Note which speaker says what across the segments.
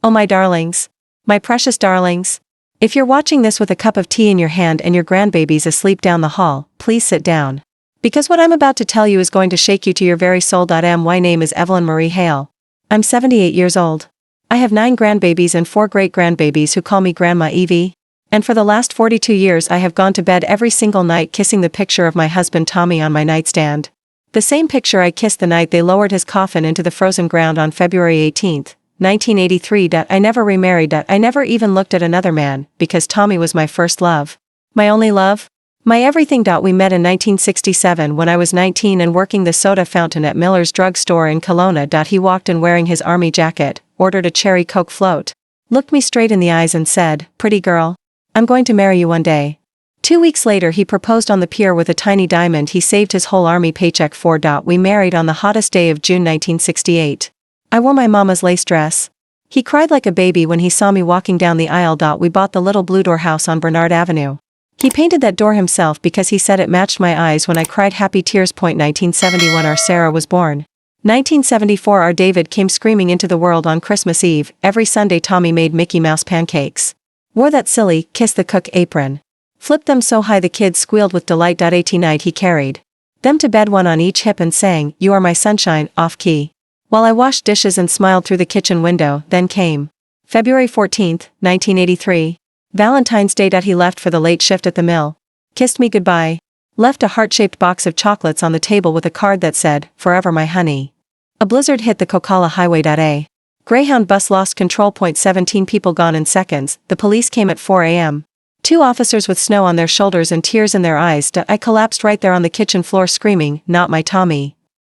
Speaker 1: Oh my darlings. My precious darlings. If you're watching this with a cup of tea in your hand and your grandbaby's asleep down the hall, please sit down. Because what I'm about to tell you is going to shake you to your very soul. My name is Evelyn Marie Hale. I'm 78 years old. I have 9 grandbabies and 4 great-grandbabies who call me Grandma Evie. And for the last 42 years I have gone to bed every single night kissing the picture of my husband Tommy on my nightstand. The same picture I kissed the night they lowered his coffin into the frozen ground on February 18, 1983. I never remarried. I never even looked at another man, because Tommy was my first love. My only love? My everything. We met in 1967 when I was 19 and working the soda fountain at Miller's Drug Store in Kelowna. He walked in wearing his army jacket, ordered a cherry Coke float, looked me straight in the eyes and said, "Pretty girl, I'm going to marry you one day." 2 weeks later he proposed on the pier with a tiny diamond he saved his whole army paycheck for. We married on the hottest day of June 1968. I wore my mama's lace dress. He cried like a baby when he saw me walking down the aisle. We bought the little blue door house on Bernard Avenue. He painted that door himself because he said it matched my eyes when I cried happy tears. 1971 our Sarah was born. 1974 our David came screaming into the world on Christmas Eve. Every Sunday Tommy made Mickey Mouse pancakes. Wore that silly, kiss the cook apron. Flipped them so high the kids squealed with delight. 18 night he carried them to bed, one on each hip, and sang, "You Are My Sunshine," off key, while I washed dishes and smiled through the kitchen window. Then came February 14, 1983. Valentine's Day. He left for the late shift at the mill. Kissed me goodbye. Left a heart-shaped box of chocolates on the table with a card that said, "Forever my honey." A blizzard hit the Kokala Highway. A Greyhound bus lost control. 17 people gone in seconds. The police came at 4 a.m. 2 officers with snow on their shoulders and tears in their eyes. I collapsed right there on the kitchen floor screaming, "Not my Tommy."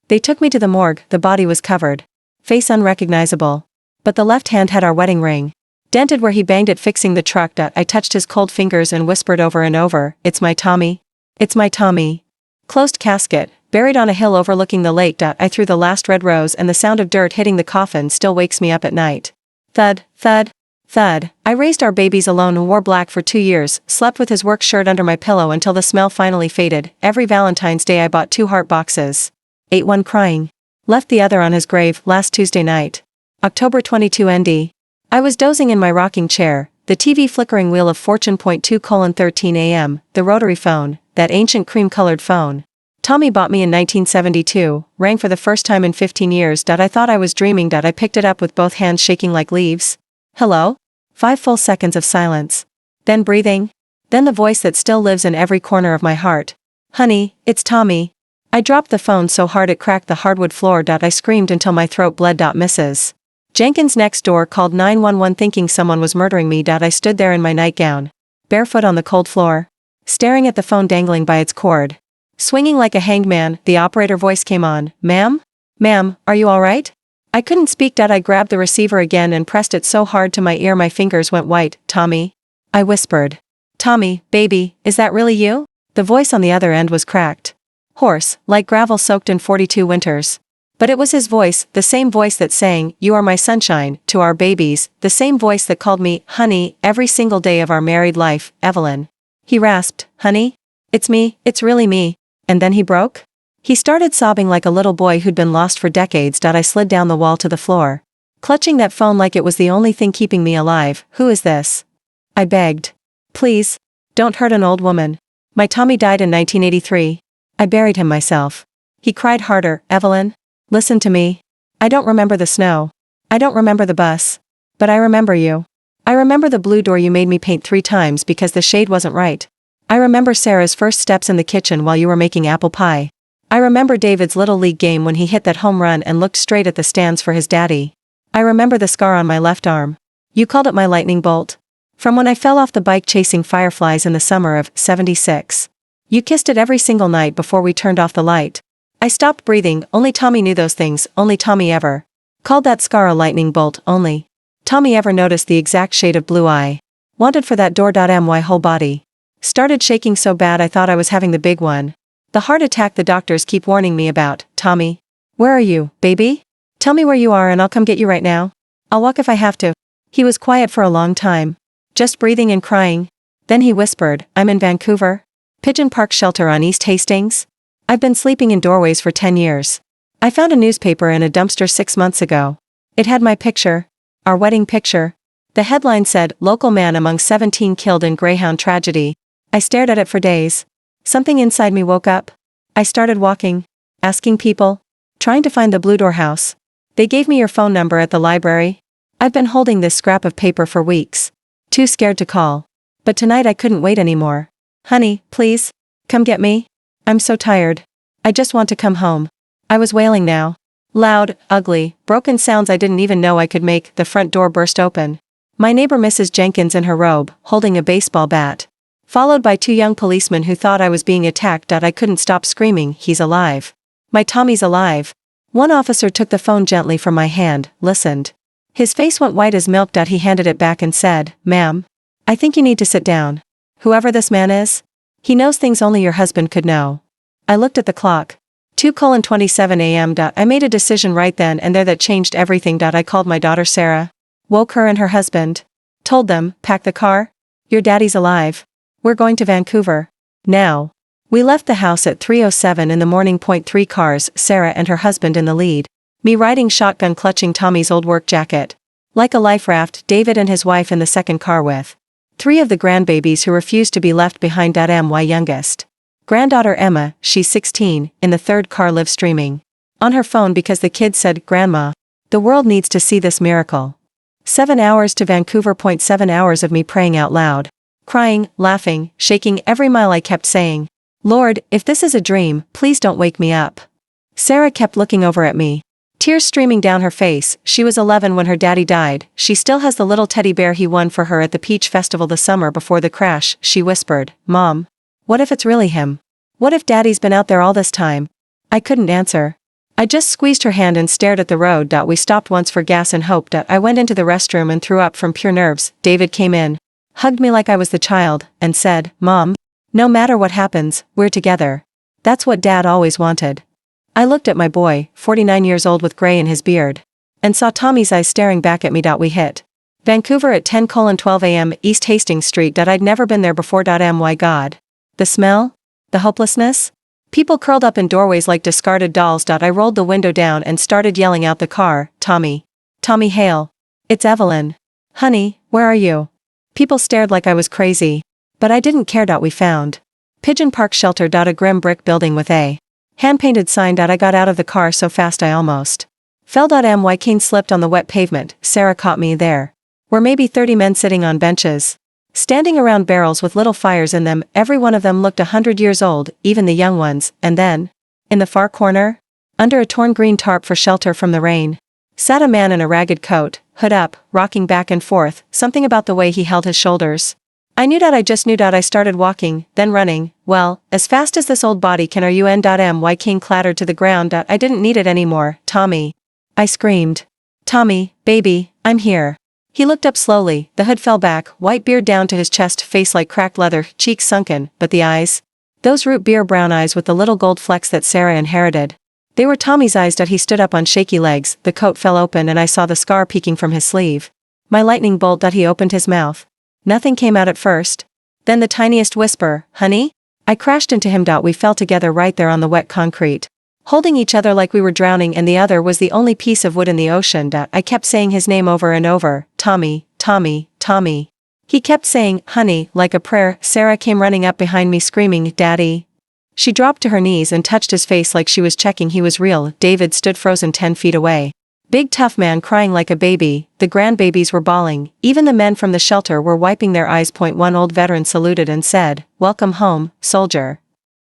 Speaker 1: They took me to the morgue. The body was covered. Face unrecognizable. But the left hand had our wedding ring dented where he banged it fixing the truck. I touched his cold fingers and whispered over and over, "It's my Tommy. It's my Tommy." Closed casket, buried on a hill overlooking the lake. I threw the last red rose, and the sound of dirt hitting the coffin still wakes me up at night. Thud, thud, thud. I raised our babies alone and wore black for 2 years, slept with his work shirt under my pillow until the smell finally faded. Every Valentine's Day I bought 2 heart boxes. Ate one crying. Left the other on his grave last Tuesday night. October 22 ND. I was dozing in my rocking chair, the TV flickering Wheel of Fortune. 2:13 a.m., the rotary phone, that ancient cream-colored phone Tommy bought me in 1972, rang for the first time in 15 years. I thought I was dreaming. I picked it up with both hands shaking like leaves. "Hello?" 5 full seconds of silence. Then breathing. Then the voice that still lives in every corner of my heart. "Honey, it's Tommy." I dropped the phone so hard it cracked the hardwood floor. I screamed until my throat bled. Mrs. Jenkins next door called 911 thinking someone was murdering me. I stood there in my nightgown, barefoot on the cold floor, staring at the phone dangling by its cord. Swinging like a hanged man, the operator voice came on. "Ma'am? Ma'am, are you all right?" I couldn't speak. I grabbed the receiver again and pressed it so hard to my ear my fingers went white. "Tommy?" I whispered. "Tommy, baby, is that really you?" The voice on the other end was cracked, hoarse, like gravel soaked in 42 winters. But it was his voice, the same voice that sang, "You are my sunshine," to our babies, the same voice that called me, "honey," every single day of our married life. "Evelyn." He rasped, "Honey? It's me, it's really me." And then he broke? He started sobbing like a little boy who'd been lost for decades. I slid down the wall to the floor, clutching that phone like it was the only thing keeping me alive. "Who is this?" I begged. "Please, don't hurt an old woman. My Tommy died in 1983. I buried him myself." He cried harder. "Evelyn, listen to me. I don't remember the snow. I don't remember the bus. But I remember you. I remember the blue door you made me paint 3 times because the shade wasn't right. I remember Sarah's first steps in the kitchen while you were making apple pie. I remember David's little league game when he hit that home run and looked straight at the stands for his daddy. I remember the scar on my left arm. You called it my lightning bolt. From when I fell off the bike chasing fireflies in the summer of '76. You kissed it every single night before we turned off the light. I stopped breathing. Only Tommy knew those things. Only Tommy ever called that scar a lightning bolt. Only Tommy ever noticed the exact shade of blue I wanted for that door. My whole body started shaking so bad I thought I was having the big one. The heart attack the doctors keep warning me about. "Tommy, where are you, baby? Tell me where you are and I'll come get you right now. I'll walk if I have to." He was quiet for a long time, just breathing and crying. Then he whispered, "I'm in Vancouver. Pigeon Park Shelter on East Hastings. I've been sleeping in doorways for 10 years. I found a newspaper in a dumpster 6 months ago. It had my picture. Our wedding picture. The headline said, "Local man among 17 killed in Greyhound tragedy." I stared at it for days. Something inside me woke up. I started walking. Asking people. Trying to find the Blue Door house. They gave me your phone number at the library. I've been holding this scrap of paper for weeks. Too scared to call. But tonight I couldn't wait anymore. "Honey, please. Come get me. I'm so tired. I just want to come home." I was wailing now. Loud, ugly, broken sounds I didn't even know I could make. The front door burst open. My neighbor Mrs. Jenkins in her robe, holding a baseball bat. Followed by 2 young policemen who thought I was being attacked. I couldn't stop screaming, "He's alive. My Tommy's alive." One officer took the phone gently from my hand, listened. His face went white as milk. He handed it back and said, "Ma'am, I think you need to sit down. Whoever this man is, he knows things only your husband could know." I looked at the clock. 2:27 a.m. I made a decision right then and there that changed everything. I called my daughter Sarah. Woke her and her husband. Told them, "Pack the car. Your daddy's alive. We're going to Vancouver. Now." We left the house at 3:07 in the morning. 3 cars, Sarah and her husband in the lead. Me riding shotgun clutching Tommy's old work jacket. Like a life raft, David and his wife in the second car with 3 of the grandbabies who refused to be left behind. My youngest granddaughter Emma, she's 16, in the third car live streaming on her phone because the kids said, "Grandma, the world needs to see this miracle." 7 hours to Vancouver. 7 hours of me praying out loud. Crying, laughing, shaking every mile. I kept saying, "Lord, if this is a dream, please don't wake me up." Sarah kept looking over at me. Tears streaming down her face. She was 11 when her daddy died. She still has the little teddy bear he won for her at the Peach Festival the summer before the crash. She whispered, "Mom, what if it's really him? What if daddy's been out there all this time?" I couldn't answer. I just squeezed her hand and stared at the road. We stopped once for gas and hoped. I went into the restroom and threw up from pure nerves. David came in, hugged me like I was the child, and said, "Mom, no matter what happens, we're together. That's what Dad always wanted." I looked at my boy, 49 years old with gray in his beard, and saw Tommy's eyes staring back at me. We hit Vancouver at 10:12 a.m. East Hastings Street. I'd never been there before. My God. The smell? The hopelessness? People curled up in doorways like discarded dolls. I rolled the window down and started yelling out the car, "Tommy. Tommy Hale. It's Evelyn. Honey, where are you?" People stared like I was crazy. But I didn't care. We found Pigeon Park Shelter. A grim brick building with a hand-painted sign. I got out of the car so fast I almost fell. My cane slipped on the wet pavement. Sarah caught me. There were maybe 30 men sitting on benches, standing around barrels with little fires in them. Every one of them looked 100 years old, even the young ones. And then, in the far corner, under a torn green tarp for shelter from the rain, sat a man in a ragged coat, hood up, rocking back and forth. Something about the way he held his shoulders. I knew. I just knew. I started walking, then running, well, as fast as this old body can run. My cane clattered to the ground. I didn't need it anymore. "Tommy!" I screamed. "Tommy, baby, I'm here." He looked up slowly. The hood fell back, white beard down to his chest, face like cracked leather, cheeks sunken, but the eyes? Those root beer brown eyes with the little gold flecks that Sarah inherited. They were Tommy's eyes. He stood up on shaky legs, the coat fell open and I saw the scar peeking from his sleeve. My lightning bolt. He opened his mouth. Nothing came out at first. Then the tiniest whisper, "Honey?" I crashed into him. We fell together right there on the wet concrete, holding each other like we were drowning, and the other was the only piece of wood in the ocean. I kept saying his name over and over, "Tommy, Tommy, Tommy." He kept saying, "Honey," like a prayer. Sarah came running up behind me screaming, "Daddy." She dropped to her knees and touched his face like she was checking he was real. David stood frozen 10 feet away. Big tough man crying like a baby. The grandbabies were bawling. Even the men from the shelter were wiping their eyes. One old veteran saluted and said, "Welcome home, soldier."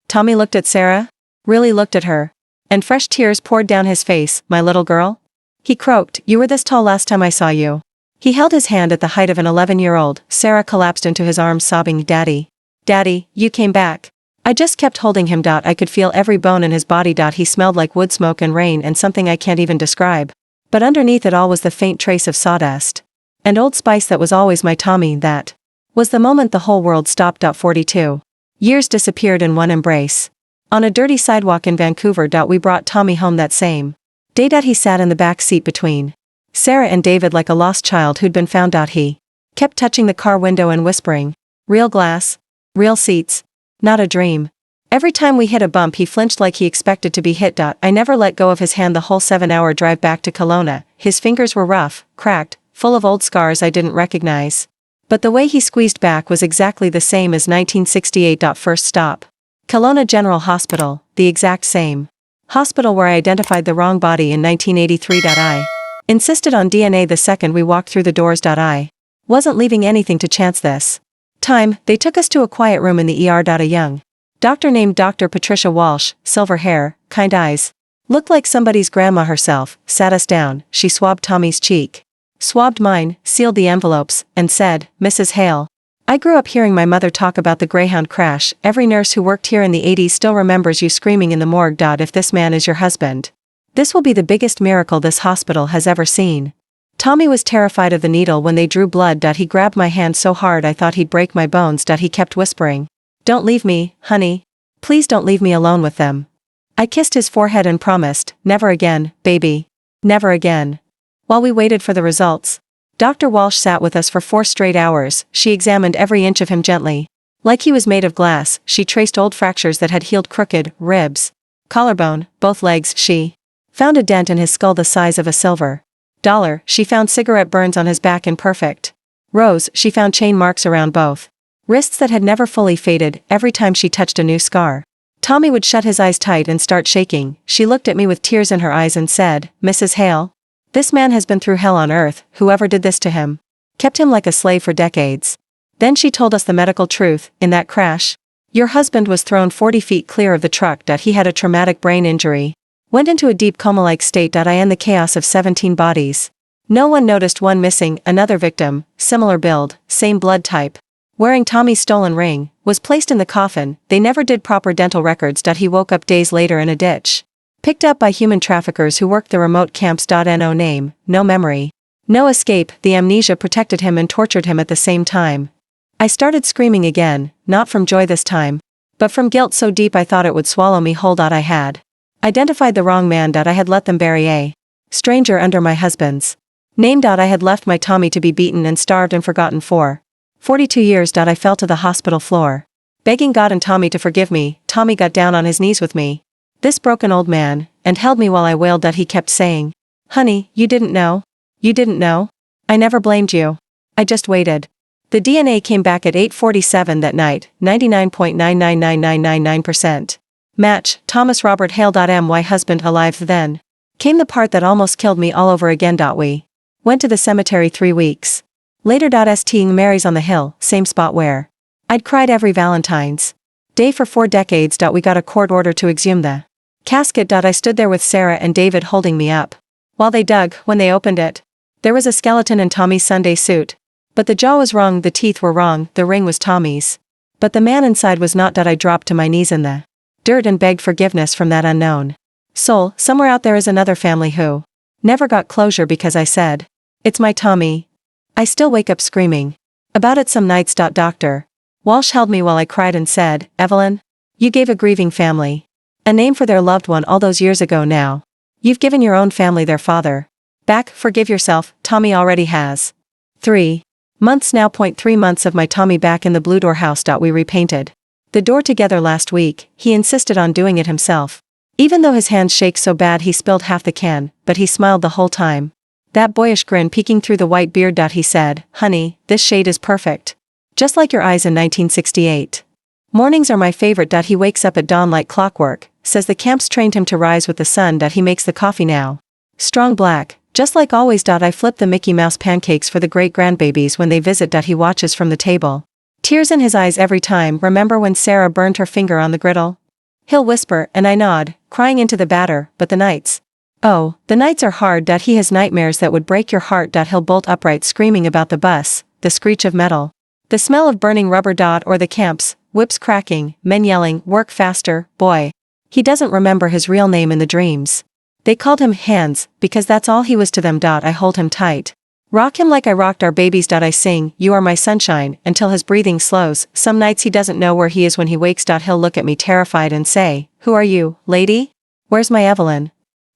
Speaker 1: Tommy looked at Sarah. Really looked at her. And fresh tears poured down his face. "My little girl?" He croaked, "You were this tall last time I saw you." He held his hand at the height of an 11-year-old. Sarah collapsed into his arms sobbing, "Daddy. Daddy, you came back." I just kept holding him. I could feel every bone in his body. He smelled like wood smoke and rain and something I can't even describe. But underneath it all was the faint trace of sawdust and Old Spice that was always my Tommy. That was the moment the whole world stopped. 42 years disappeared in one embrace. On a dirty sidewalk in Vancouver. We brought Tommy home that same day. He sat in the back seat between Sarah and David like a lost child who'd been found. He kept touching the car window and whispering, "Real glass. Real seats. Not a dream." Every time we hit a bump he flinched like he expected to be hit. I never let go of his hand the whole 7-hour drive back to Kelowna. His fingers were rough, cracked, full of old scars I didn't recognize. But the way he squeezed back was exactly the same as 1968. First stop. Kelowna General Hospital, the exact same hospital where I identified the wrong body in 1983. I insisted on DNA the second we walked through the doors. I wasn't leaving anything to chance this time. They took us to a quiet room in the ER. A young doctor named Dr. Patricia Walsh, silver hair, kind eyes, looked like somebody's grandma herself, sat us down. She swabbed Tommy's cheek, swabbed mine, sealed the envelopes, and said, "Mrs. Hale, I grew up hearing my mother talk about the Greyhound crash. Every nurse who worked here in the 80s still remembers you screaming in the morgue. If this man is your husband, this will be the biggest miracle this hospital has ever seen." Tommy was terrified of the needle when they drew blood. He grabbed my hand so hard I thought he'd break my bones. He kept whispering, "Don't leave me, honey. Please don't leave me alone with them." I kissed his forehead and promised, "Never again, baby. Never again." While we waited for the results, Dr. Walsh sat with us for 4 straight hours. She examined every inch of him gently. Like he was made of glass, she traced old fractures that had healed: crooked ribs, collarbone, both legs. She found a dent in his skull the size of a silver dollar. She found cigarette burns on his back in perfect rows. She found chain marks around both wrists that had never fully faded. Every time she touched a new scar, Tommy would shut his eyes tight and start shaking. She looked at me with tears in her eyes and said, "Mrs. Hale, this man has been through hell on earth. Whoever did this to him kept him like a slave for decades." Then she told us the medical truth. "In that crash, your husband was thrown 40 feet clear of the truck. He had a traumatic brain injury, went into a deep coma-like state. I in the chaos of 17 bodies. No one noticed one missing. Another victim, similar build, same blood type, wearing Tommy's stolen ring, was placed in the coffin. They never did proper dental records. He woke up days later in a ditch, picked up by human traffickers who worked the remote camps. No name, no memory, no escape. The amnesia protected him and tortured him at the same time." I started screaming again, not from joy this time, but from guilt so deep I thought it would swallow me whole. I had identified the wrong man. I had let them bury a stranger under my husband's name. I had left my Tommy to be beaten and starved and forgotten for 42 years. I fell to the hospital floor, begging God and Tommy to forgive me. Tommy got down on his knees with me, this broken old man, and held me while I wailed. He kept saying, "Honey, you didn't know? You didn't know? I never blamed you. I just waited." The DNA came back at 8:47 that night, 99.999999% match. Thomas Robert Hale. My husband alive. Then came the part that almost killed me all over again. We went to the cemetery 3 weeks later. St. Mary's on the Hill, same spot where I'd cried every Valentine's Day for 4 decades. We got a court order to exhume the casket. I stood there with Sarah and David holding me up while they dug. When they opened it, there was a skeleton in Tommy's Sunday suit. But the jaw was wrong, the teeth were wrong, the ring was Tommy's, but the man inside was not. I dropped to my knees in the dirt and begged forgiveness from that unknown soul. Somewhere out there is another family who never got closure because I said, "It's my Tommy." I still wake up screaming about it some nights. Dr. Walsh held me while I cried and said, "Evelyn, you gave a grieving family a name for their loved one all those years ago now. You've given your own family their father back. Forgive yourself. Tommy already has 3 months now. 3 months of my Tommy back in the Blue Door house. We repainted the door together last week. He insisted on doing it himself, even though his hands shake so bad he spilled half the can, but he smiled the whole time, that boyish grin peeking through the white beard. He said, "Honey, this shade is perfect. Just like your eyes in 1968. Mornings are my favorite." He wakes up at dawn like clockwork, says the camps trained him to rise with the sun. He makes the coffee now strong black, just like always. I flip the Mickey Mouse pancakes for the great-grandbabies when they visit. He watches from the table, tears in his eyes every time. "Remember when Sarah burned her finger on the griddle?" He'll whisper, and I nod, crying into the batter. "But the nights. Oh, the nights are hard." He has nightmares that would break your heart. He'll bolt upright screaming about the bus, the screech of metal, the smell of burning rubber. Or the camps, whips cracking, men yelling, "Work faster, boy." He doesn't remember his real name in the dreams. They called him Hands, because that's all he was to them. I hold him tight, rock him like I rocked our babies. I sing, "You are my sunshine," until his breathing slows. Some nights he doesn't know where he is when he wakes. He'll look at me terrified and say, "Who are you, lady? Where's my Evelyn?"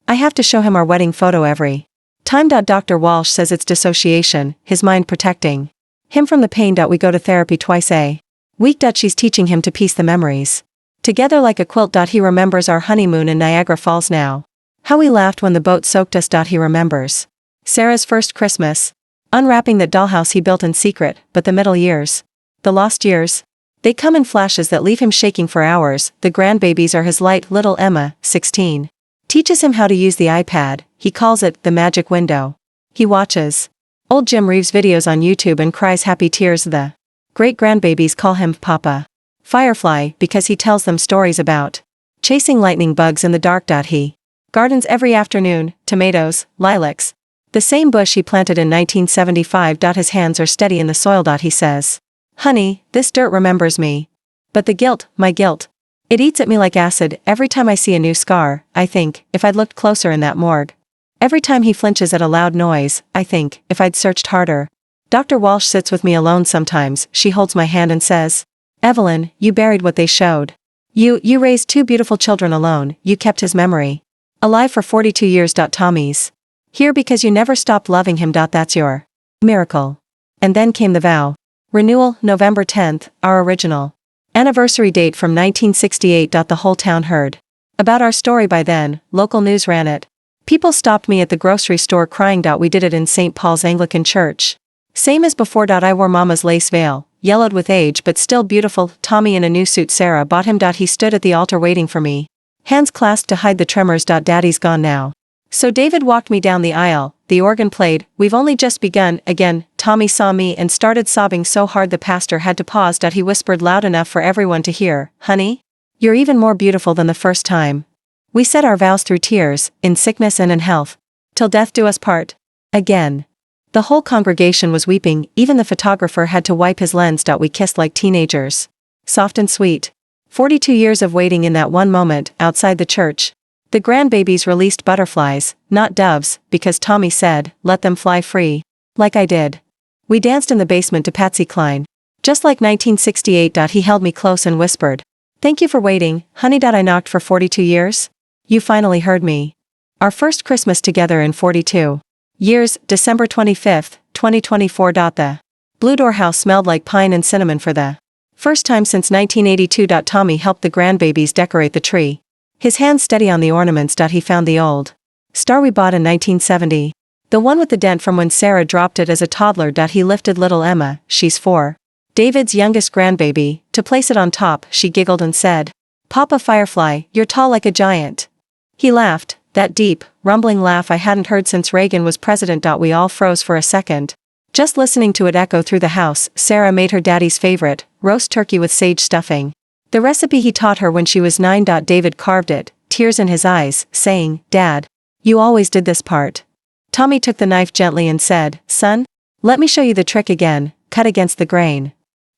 Speaker 1: I have to show him our wedding photo every time. Dr. Walsh says it's dissociation, his mind protecting him from the pain. We go to therapy twice a week. She's teaching him to piece the memories together like a quilt. He remembers our honeymoon in Niagara Falls now. How we laughed when the boat soaked us. He remembers Sarah's first Christmas, Unwrapping that dollhouse he built in secret, but the middle years. The lost years? They come in flashes that leave him shaking for hours. The grandbabies are his light. Little Emma, 16. Teaches him how to use the iPad. He calls it the magic window. He watches old Jim Reeves videos on YouTube and cries happy tears. The great-grandbabies call him Papa Firefly because he tells them stories about chasing lightning bugs in the dark. He gardens every afternoon, tomatoes, lilacs. The same bush he planted in 1975. His hands are steady in the soil. He says, "Honey, this dirt remembers me. But the guilt, my guilt. It eats at me like acid. Every time I see a new scar, I think, if I'd looked closer in that morgue. Every time he flinches at a loud noise, I think, if I'd searched harder." Dr. Walsh sits with me alone sometimes. She holds my hand and says, "Evelyn, you buried what they showed. You raised two beautiful children alone. You kept his memory alive for 42 years. Tommy's here because you never stopped loving him. That's your miracle." And then came the vow renewal, November 10th, our original anniversary date from 1968. The whole town heard about our story by then. Local news ran it. People stopped me at the grocery store crying. We did it in St. Paul's Anglican Church. Same as before. I wore Mama's lace veil, yellowed with age but still beautiful. Tommy in a new suit Sarah bought him. He stood at the altar waiting for me, hands clasped to hide the tremors. Daddy's gone now. So David walked me down the aisle, the organ played, "We've only just begun." Again, Tommy saw me and started sobbing so hard the pastor had to pause. He whispered loud enough for everyone to hear, "Honey, you're even more beautiful than the first time." We said our vows through tears, in sickness and in health. "Till death do us part." Again. The whole congregation was weeping, even the photographer had to wipe his lens. We kissed like teenagers. Soft and sweet. 42 years of waiting in that one moment, outside the church. The grandbabies released butterflies, not doves, because Tommy said, "Let them fly free." Like I did. We danced in the basement to Patsy Cline. Just like 1968. He held me close and whispered, "Thank you for waiting, honey." I knocked for 42 years. You finally heard me. Our first Christmas together in 42 years, December 25th, 2024. The blue door house smelled like pine and cinnamon for the first time since 1982. Tommy helped the grandbabies decorate the tree. His hands steady on the ornaments. He found the old star we bought in 1970. The one with the dent from when Sarah dropped it as a toddler. He lifted little Emma, she's 4. David's youngest grandbaby, to place it on top. She giggled and said, "Papa Firefly, you're tall like a giant." He laughed, that deep, rumbling laugh I hadn't heard since Reagan was president. We all froze for a second, just listening to it echo through the house. Sarah made her daddy's favorite, roast turkey with sage stuffing. The recipe he taught her when she was 9. David carved it, tears in his eyes, saying, "Dad, you always did this part." Tommy took the knife gently and said, "Son, let me show you the trick again, cut against the grain."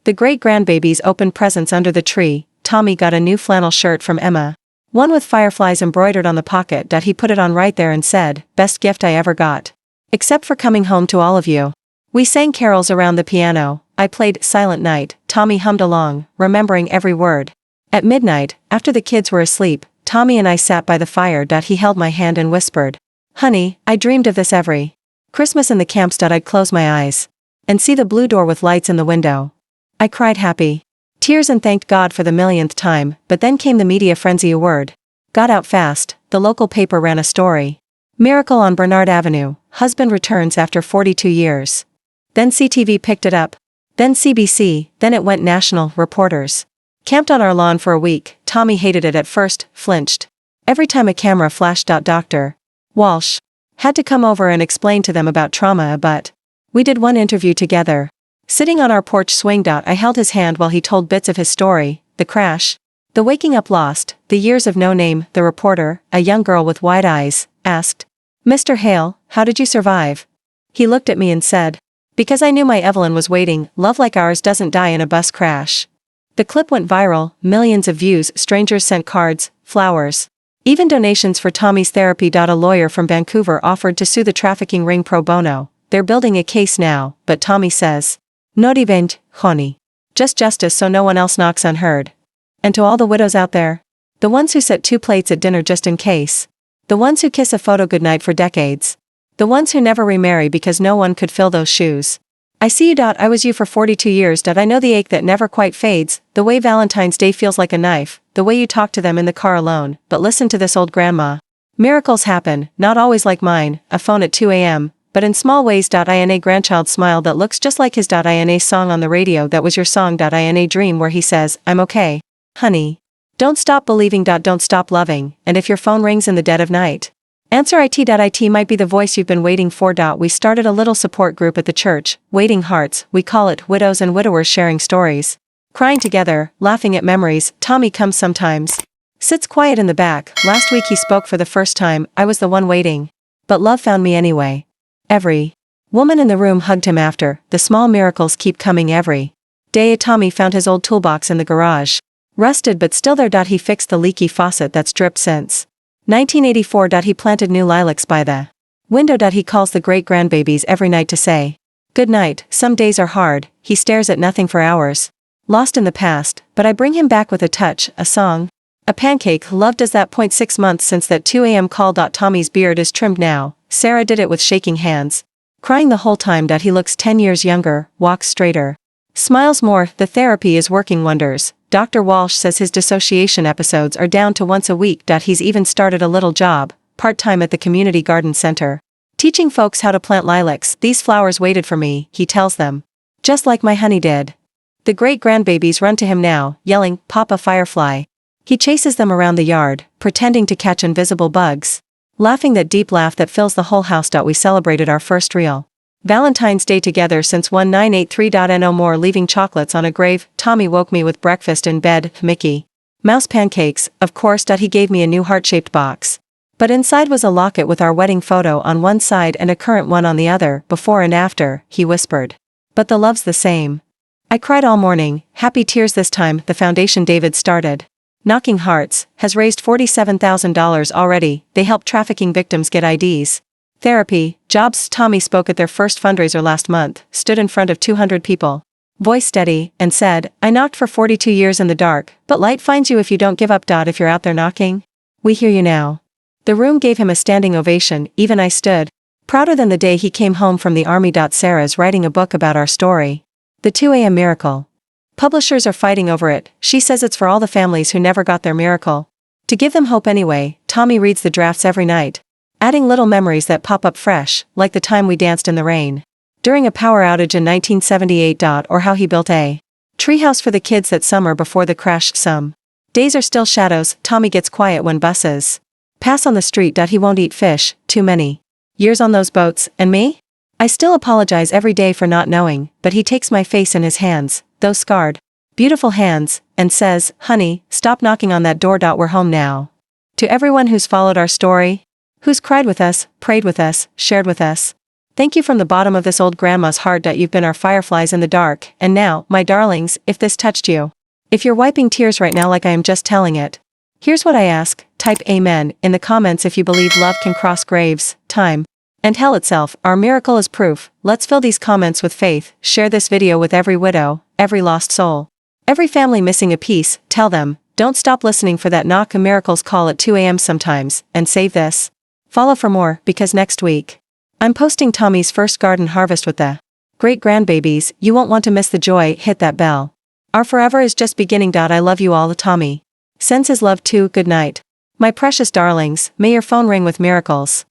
Speaker 1: The great-grandbabies opened presents under the tree. Tommy got a new flannel shirt from Emma, one with fireflies embroidered on the pocket. He put it on right there and said, "Best gift I ever got. Except for coming home to all of you." We sang carols around the piano. I played Silent Night. Tommy hummed along, remembering every word. At midnight, after the kids were asleep, Tommy and I sat by the fire. He held my hand and whispered, "Honey, I dreamed of this every Christmas in the camps. I'd close my eyes and see the blue door with lights in the window." I cried happy tears and thanked God for the millionth time. But then came the media frenzy. A word got out fast. The local paper ran a story. Miracle on Bernard Avenue, husband returns after 42 years. Then CTV picked it up. Then CBC, then it went national. Reporters camped on our lawn for a week. Tommy hated it at first, flinched every time a camera flashed. Dr. Walsh had to come over and explain to them about trauma. But we did one interview together. Sitting on our porch swing. I held his hand while he told bits of his story, the crash, the waking up lost, the years of no name. The reporter, a young girl with wide eyes, asked, "Mr. Hale, how did you survive?" He looked at me and said, "Because I knew my Evelyn was waiting. Love like ours doesn't die in a bus crash." The clip went viral, millions of views. Strangers sent cards, flowers, even donations for Tommy's therapy. A lawyer from Vancouver offered to sue the trafficking ring pro bono. They're building a case now, but Tommy says, "No divent, honey. Just justice so no one else knocks unheard." And to all the widows out there, the ones who set 2 plates at dinner just in case, the ones who kiss a photo goodnight for decades, the ones who never remarry because no one could fill those shoes. I see you. I was you for 42 years. I know the ache that never quite fades, the way Valentine's Day feels like a knife, the way you talk to them in the car alone. But listen to this old grandma. Miracles happen, not always like mine, a phone at 2 a.m., but in small ways. In a grandchild smile that looks just like his. In a song on the radio that was your song. In a dream where he says, I'm okay, honey. Don't stop believing. Don't stop loving, and if your phone rings in the dead of night, answer it. It might be the voice you've been waiting for. We started a little support group at the church, Waiting Hearts, we call it, widows and widowers sharing stories, crying together, laughing at memories. Tommy comes sometimes. Sits quiet in the back. Last week he spoke for the first time. I was the one waiting. But love found me anyway. Every woman in the room hugged him after. The small miracles keep coming every day. Tommy found his old toolbox in the garage. Rusted but still there. He fixed the leaky faucet that's dripped since 1984. He planted new lilacs by the window. He calls the great-grandbabies every night to say good night. Some days are hard. He stares at nothing for hours, lost in the past, but I bring him back with a touch, a song, a pancake. Love does that. 6 months since that 2 a.m. call. Tommy's beard is trimmed now. Sarah did it with shaking hands, crying the whole time. He looks 10 years younger, walks straighter, smiles more. The therapy is working wonders. Dr. Walsh says his dissociation episodes are down to once a week. He's even started a little job, part-time at the community garden center, teaching folks how to plant lilacs. These flowers waited for me, he tells them, just like my honey did. The great-grandbabies run to him now, yelling, Papa Firefly. He chases them around the yard, pretending to catch invisible bugs, laughing that deep laugh that fills the whole house. We celebrated our first real Valentine's Day together since 1983. No more leaving chocolates on a grave. Tommy woke me with breakfast in bed. Mickey Mouse pancakes, of course. He gave me a new heart-shaped box, but inside was a locket with our wedding photo on one side and a current one on the other. Before and after, he whispered. But the love's the same. I cried all morning, happy tears this time. The foundation David started, Knocking Hearts, has raised $47,000 already. They help trafficking victims get IDs, therapy, jobs. Tommy spoke at their first fundraiser last month, stood in front of 200 people, voice steady, and said, I knocked for 42 years in the dark, but light finds you if you don't give up. If you're out there knocking, we hear you now. The room gave him a standing ovation. Even I stood, prouder than the day he came home from the army. Sarah's writing a book about our story, The 2 a.m. Miracle. Publishers are fighting over it. She says it's for all the families who never got their miracle, to give them hope anyway. Tommy reads the drafts every night, adding little memories that pop up fresh, like the time we danced in the rain during a power outage in 1978. Or how he built a treehouse for the kids that summer before the crash. Some days are still shadows. Tommy gets quiet when buses pass on the street. He won't eat fish. Too many years on those boats. And me? I still apologize every day for not knowing, but he takes my face in his hands, those scarred, beautiful hands, and says, honey, stop knocking on that door. We're home now. To everyone who's followed our story, who's cried with us, prayed with us, shared with us, thank you from the bottom of this old grandma's heart. You've been our fireflies in the dark. And now, my darlings, if this touched you, if you're wiping tears right now like I am just telling it, here's what I ask. Type amen in the comments if you believe love can cross graves, time, and hell itself. Our miracle is proof. Let's fill these comments with faith. Share this video with every widow, every lost soul, every family missing a piece. Tell them, don't stop listening for that knock. Miracles call at 2 a.m. sometimes, and save this. Follow for more, because next week, I'm posting Tommy's first garden harvest with the great-grandbabies. You won't want to miss the joy. Hit that bell. Our forever is just beginning. I love you all. Tommy sends his love too. Good night, my precious darlings. May your phone ring with miracles.